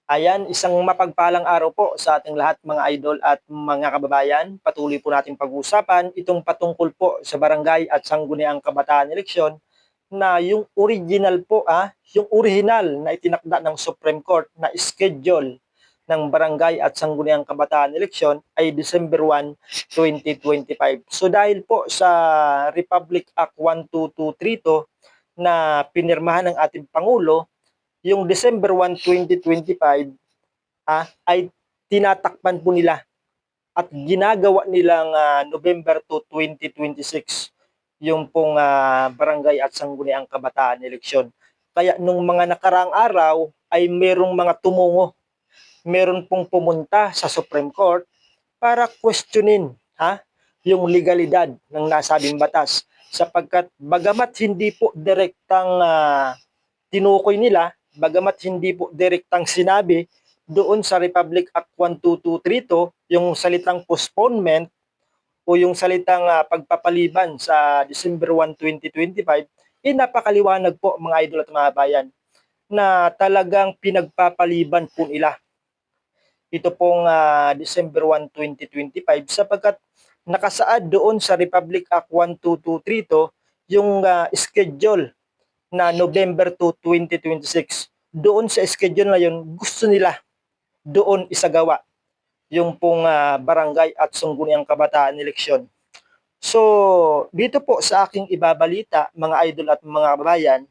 Ayan, isang mapagpalang araw po sa ating lahat mga idol at mga kababayan. Patuloy po nating pag-uusapan itong patungkol po sa barangay at sangguniang kabataan eleksyon na yung original po yung original na itinakda ng Supreme Court na schedule ng barangay at sangguniang kabataan eleksyon ay December 1, 2025. So dahil po sa Republic Act 12232 na pinirmahan ng ating Pangulo, yung December 1, 2025 ay tinatakpan po nila at ginagawa nilang November 2, 2026 yung pong barangay at sangguniang kabataan eleksyon. Kaya nung mga nakaraang araw ay merong mga tumungo, meron pong pumunta sa Supreme Court para questionin yung legalidad ng nasabing batas sapagkat bagamat hindi po direktang tinukoy nila, bagamat hindi po direktang sinabi doon sa Republic Act 12232 yung salitang postponement o yung salitang pagpapaliban sa December 1, 2025, napakaliwanag po mga idol at mga bayan na talagang pinagpapaliban po nila ito pong December 1, 2025 sapagkat nakasaad doon sa Republic Act 12232 yung schedule na November 2, 2026. Doon sa schedule na yun, gusto nila doon isagawa yung pong barangay at sangguniang kabataan eleksyon. So, dito po sa aking ibabalita, mga idol at mga kabayan,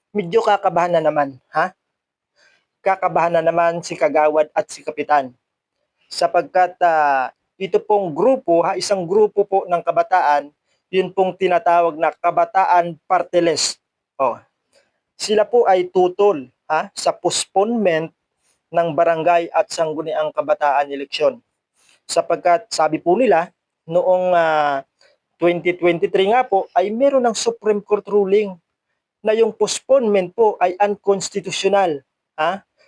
medyo kakabahan na naman, Kakabahan na naman si Kagawad at si Kapitan. Sapagkat ito pong grupo, isang grupo po ng kabataan, yun pong tinatawag na Kabataan Party List. Oh, sila po ay tutol sa postponement ng barangay at sangguniang kabataan eleksyon. Sapagkat sabi po nila, noong 2023 nga po ay meron ng Supreme Court ruling na yung postponement po ay unconstitutional.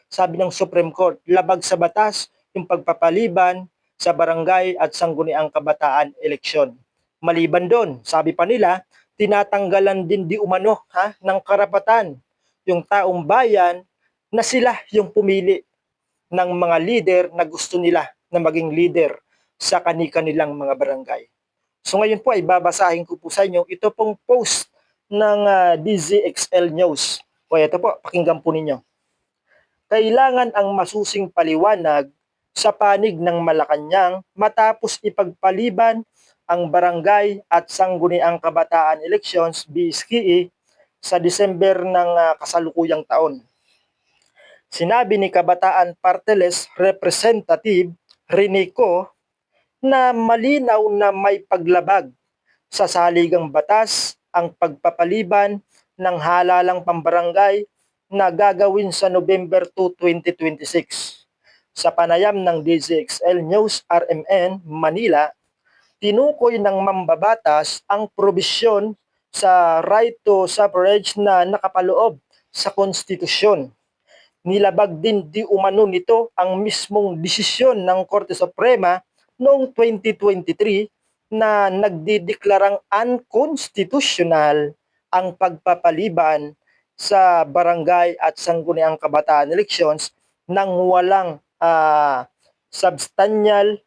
Sabi ng Supreme Court, labag sa batas yung pagpapaliban sa barangay at sangguniang kabataan eleksyon. Maliban doon, sabi pa nila, tinatanggalan din di umano ng karapatan yung taong bayan na sila yung pumili ng mga leader na gusto nila na maging leader sa kani-kanilang mga barangay. So ngayon po ay babasahin ko po sa inyo ito pong post ng DZXL News. O ito po, pakinggan po ninyo. Kailangan ang masusing paliwanag sa panig ng Malacanang matapos ipagpaliban ang barangay at sangguniang kabataan elections BSKE sa December ng kasalukuyang taon. Sinabi ni Kabataan Parteles Representative Rene Co na malinaw na may paglabag sa saligang batas ang pagpapaliban ng halalang pambarangay na gagawin sa November 2, 2026. Sa panayam ng DZXL News RMN Manila, tinukoy ng mambabatas ang probisyon sa right to suffrage na nakapaloob sa konstitusyon. Nilabag din di umano nito ang mismong desisyon ng Korte Suprema noong 2023 na nagdideklarang unconstitutional ang pagpapaliban sa barangay at sangguniang kabataan elections nang walang substantial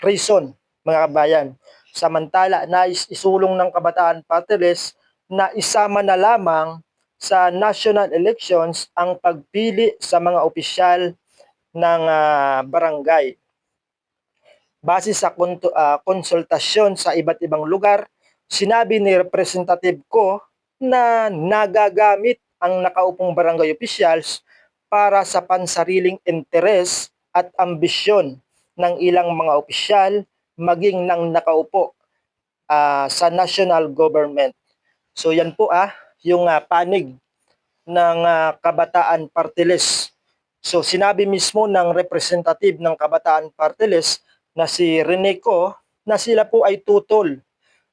reason, mga kabayan. Samantala, nais isulong ng Kabataan Party List na isama na lamang sa national elections ang pagpili sa mga opisyal ng barangay. Base sa konsultasyon sa iba't ibang lugar, sinabi ni Representative Ko na nagagamit ang nakaupong barangay officials para sa pansariling interes at ambisyon ng ilang mga opisyal maging ng nakaupo sa national government. So yan po yung panig ng Kabataan Party List. So sinabi mismo ng representative ng Kabataan Party List na si Rene Co na sila po ay tutol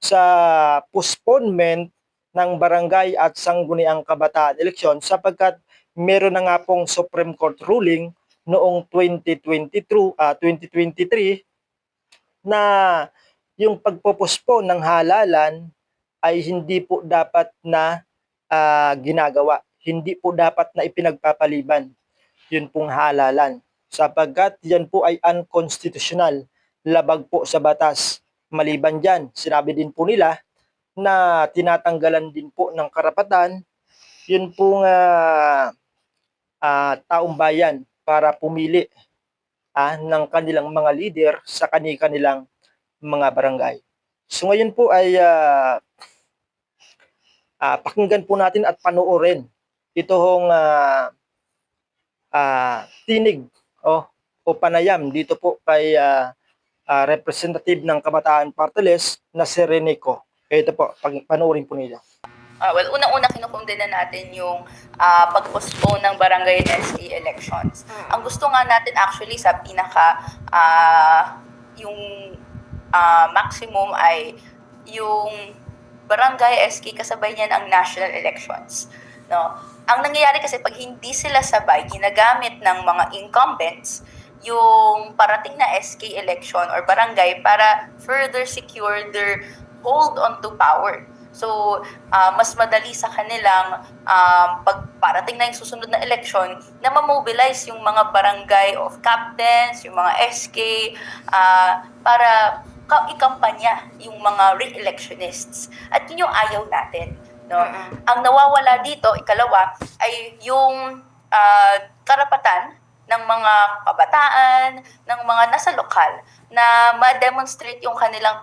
sa postponement ng barangay at sangguniang kabataan eleksyon sapagkat meron na nga pong Supreme Court ruling noong 2023 na yung pagpopospone ng halalan ay hindi po dapat na ginagawa. Hindi po dapat na ipinagpapaliban. yun pong halalan sapagkat yan po ay unconstitutional, labag po sa batas. Maliban dyan, sinabi din po nila na tinatanggalan din po ng karapatan yun pong taong bayan para pumili ng kanilang mga leader sa kanilang mga barangay. So ngayon po ay pakinggan po natin at panoorin itong tinig o panayam dito po kay representative ng Kabataan Party List na si Renico. Ito po, panoorin po nila. Well, unang-una kinukundina natin yung pag-postpone ng barangay and SK elections. Ang gusto nga natin actually sa pinaka yung maximum ay yung barangay SK kasabay niyan ang national elections. No? Ang nangyayari kasi pag hindi sila sabay, ginagamit ng mga incumbents yung parating na SK election or barangay para further secure their hold on to power. So, mas madali sa kanilang pag parating na yung susunod na election na ma-mobilize yung mga barangay of captains, yung mga SK, para ikampanya yung mga re-electionists. At yun yung ayaw natin. No? Ang nawawala dito, ikalawa, ay yung karapatan ng mga kabataan, ng mga nasa lokal, na ma-demonstrate yung kanilang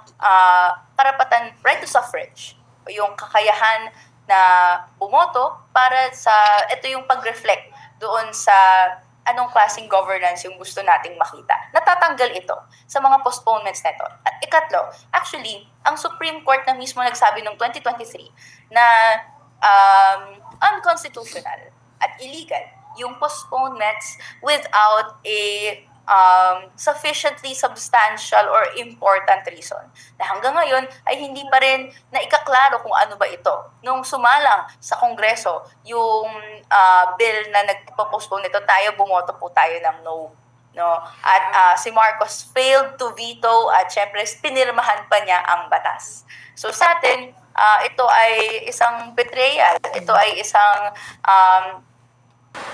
karapatan, right to suffrage, yung kakayahan na bumoto para sa, ito yung pag-reflect doon sa anong klaseng governance yung gusto nating makita. Natatanggal ito sa mga postponements nito. At ikatlo, actually, ang Supreme Court na mismo nagsabi noong 2023 na unconstitutional at illegal yung postponements without a sufficiently substantial or important reason. Na hanggang ngayon ay hindi pa rin naikaklaro kung ano ba ito. Nung sumalang sa Kongreso yung bill na nagpo-postpone nito, bumoto po tayo ng no. No? At si Marcos failed to veto at syempre pinirmahan pa niya ang batas. So sa atin, ito ay isang betrayal. Ito ay isang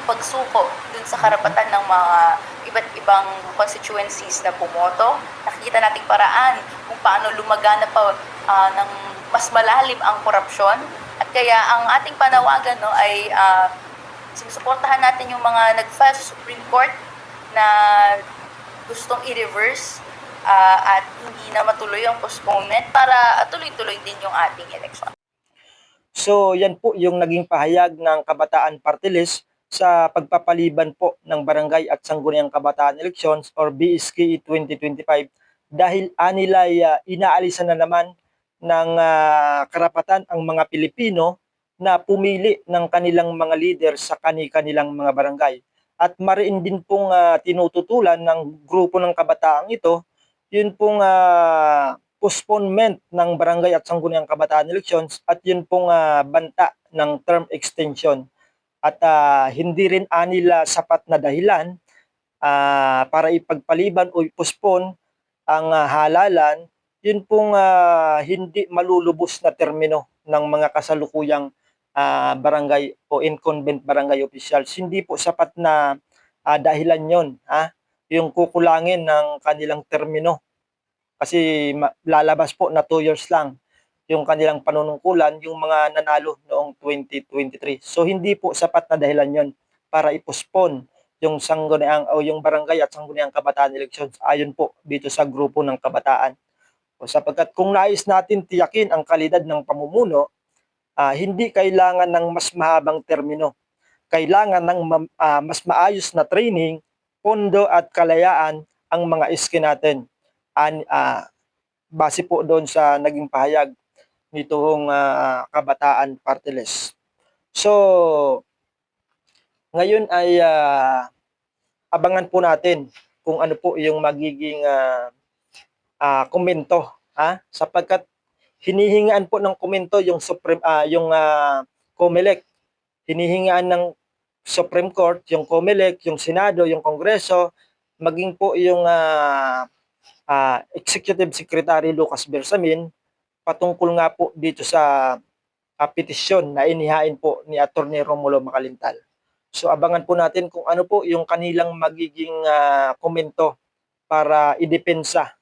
pagsuko dun sa karapatan ng mga iba't ibang constituencies na pumoto. Nakikita nating paraan kung paano lumagana pa ng mas malalim ang korupsyon. At kaya ang ating panawagan ay sinusuportahan natin yung mga nag-file sa Supreme Court na gustong i-reverse at hindi na matuloy ang postponement para tuloy-tuloy din yung ating election. So yan po yung naging pahayag ng Kabataan Party List sa pagpapaliban po ng Barangay at Sangguniang Kabataan Elections or BSKE 2025 dahil anilay inaalisan na naman ng karapatan ang mga Pilipino na pumili ng kanilang mga leader sa kanilang mga barangay. At mariin din pong tinututulan ng grupo ng kabataang ito, yun pong postponement ng Barangay at Sangguniang Kabataan Elections at yun pong banta ng term extension. At hindi rin anila sapat na dahilan para ipagpaliban o i-postpone ang halalan, yun pong hindi malulubos na termino ng mga kasalukuyang barangay o incumbent barangay officials. Hindi po sapat na dahilan yon, yung kukulangin ng kanilang termino. Kasi lalabas po na 2 years lang yung kanilang panunungkulan, yung mga nanalo noong 2023. So hindi po sapat na dahilan yon para i-postpone yung sangguniang o yung barangay at sangguniang kabataan elections ayon po dito sa grupo ng kabataan. O sapagkat kung nais natin tiyakin ang kalidad ng pamumuno, hindi kailangan ng mas mahabang termino. Kailangan ng mas maayos na training, pondo at kalayaan ang mga iski natin. Base po doon sa naging pahayag nitong Kabataan Party List. So, ngayon ay abangan po natin kung ano po yung magiging komento, sapagkat hinihingaan po ng komento yung Supreme yung COMELEC, hinihingaan ng Supreme Court, yung COMELEC, yung Senado, yung Kongreso, maging po yung Executive Secretary Lucas Bersamin patungkol nga po dito sa petisyon na inihain po ni Attorney Romulo Macalintal. So abangan po natin kung ano po yung kanilang magiging komento para idepensa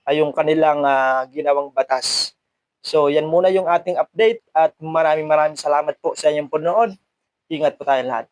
ay yung kanilang ginawang batas. So yan muna yung ating update at maraming salamat po sa inyong panonood. Ingat po tayong lahat.